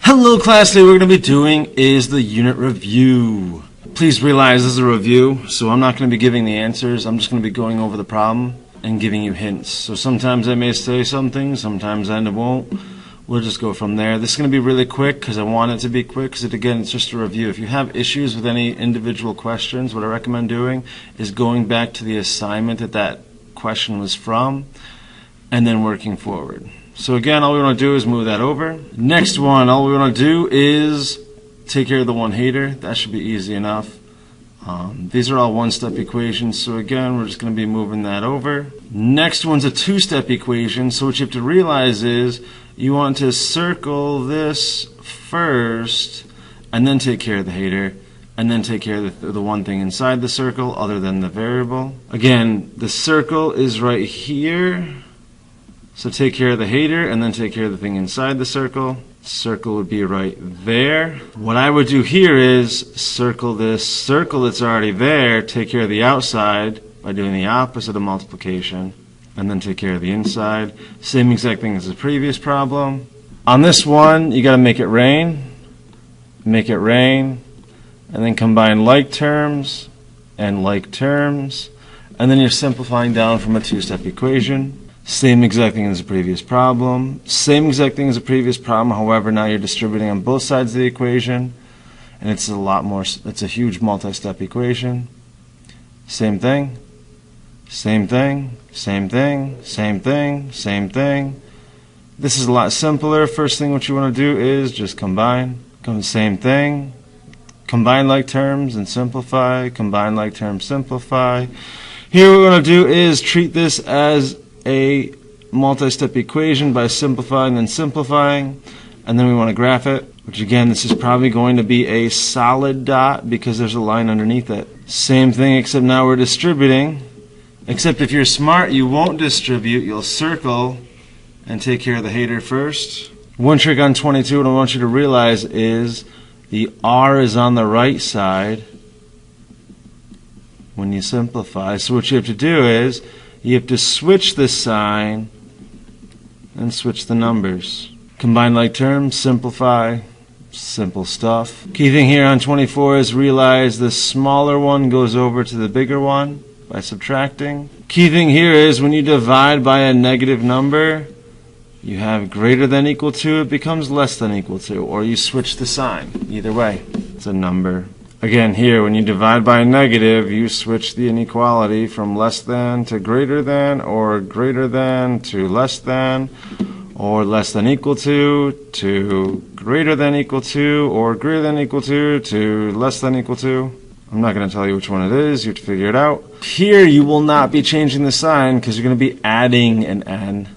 Hello class, today what we're going to be doing is the unit review. Please realize this is a review, so I'm not going to be giving the answers. I'm just going to be going over the problem and giving you hints. So sometimes I may say something, sometimes I won't. We'll just go from there. This is going to be really quick because I want it to be quick because again, it's just a review. If you have issues with any individual questions, what I recommend doing is going back to the assignment that question was from and then working forward. So again, all we want to do is move that over. Next one, all we want to do is take care of the one hater. That should be easy enough. These are all one-step equations, so again, we're just going to be moving that over. Next one's a two-step equation, so what you have to realize is you want to circle this first and then take care of the hater and then take care of the one thing inside the circle other than the variable. Again, the circle is right here. So take care of the hater and then take care of the thing inside the circle. Circle would be right there. What I would do here is circle this circle that's already there, take care of the outside by doing the opposite of multiplication, and then take care of the inside. Same exact thing as the previous problem. On this one, you got to make it rain, and then combine like terms, and then you're simplifying down from a two-step equation. Same exact thing as the previous problem. Same exact thing as the previous problem, however, now you're distributing on both sides of the equation, and it's a huge multi-step equation. Same thing, same thing, same thing, same thing, same thing. This is a lot simpler. First thing what you want to do is just combine. Same thing. Combine like terms and simplify. Combine like terms, simplify. Here what we're going to do is treat this as a multi-step equation by simplifying and simplifying, and then we want to graph it, which again, this is probably going to be a solid dot because there's a line underneath it. Same thing, except now we're distributing. Except if you're smart, you won't distribute, you'll circle and take care of the hater first. One trick on 22, what I want you to realize is the R is on the right side when you simplify. So what you have to do is you have to switch the sign and switch the numbers. Combine like terms, simplify, simple stuff. Key thing here on 24 is realize the smaller one goes over to the bigger one by subtracting. Key thing here is when you divide by a negative number, you have greater than equal to, it becomes less than equal to, or you switch the sign. Either way, it's a number. Again, here, when you divide by a negative, you switch the inequality from less than to greater than, or greater than to less than, or less than equal to greater than equal to, or greater than equal to less than equal to. I'm not going to tell you which one it is. You have to figure it out. Here, you will not be changing the sign because you're going to be adding an n,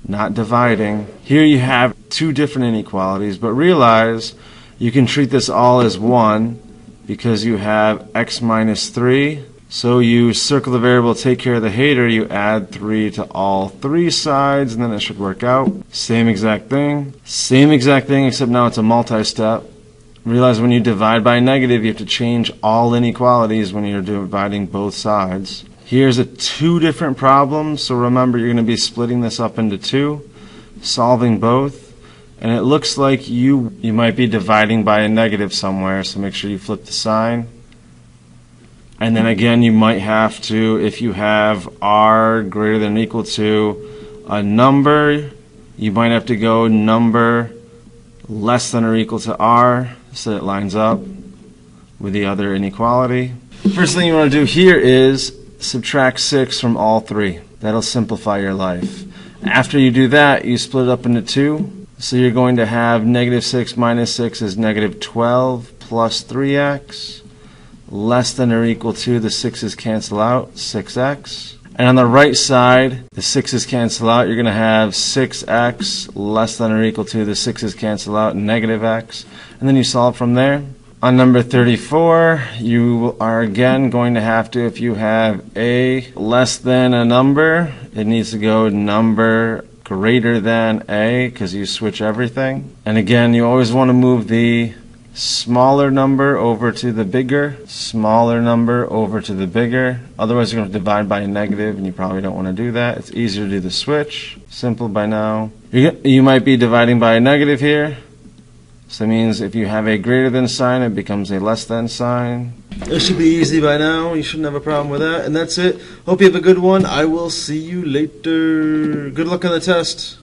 not dividing. Here you have two different inequalities, but realize you can treat this all as one, because you have x minus 3. So you circle the variable, take care of the hater, you add 3 to all three sides, and then it should work out. Same exact thing, except now it's a multi-step. Realize when you divide by a negative, you have to change all inequalities when you're dividing both sides. Here's two different problems, so remember you're going to be splitting this up into two, solving both. And it looks like you might be dividing by a negative somewhere, so make sure you flip the sign. And then again, you might have to, if you have r greater than or equal to a number, you might have to go number less than or equal to r, so it lines up with the other inequality. First thing you want to do here is subtract 6 from all three. That'll simplify your life. After you do that, you split it up into two. So you're going to have negative 6 minus 6 is negative 12 plus 3x, less than or equal to, the 6's cancel out, 6x. And on the right side, the 6's cancel out, you're going to have 6x less than or equal to, the 6's cancel out, negative x. And then you solve from there. On number 34, you are again going to have to, if you have a less than a number, it needs to go number greater than a, because you switch everything. And again, you always want to move the smaller number over to the bigger, smaller number over to the bigger. Otherwise, you're going to divide by a negative, and you probably don't want to do that. It's easier to do the switch. Simple by now. You might be dividing by a negative here. So that means if you have a greater than sign, it becomes a less than sign. It should be easy by now. You shouldn't have a problem with that. And that's it. Hope you have a good one. I will see you later. Good luck on the test.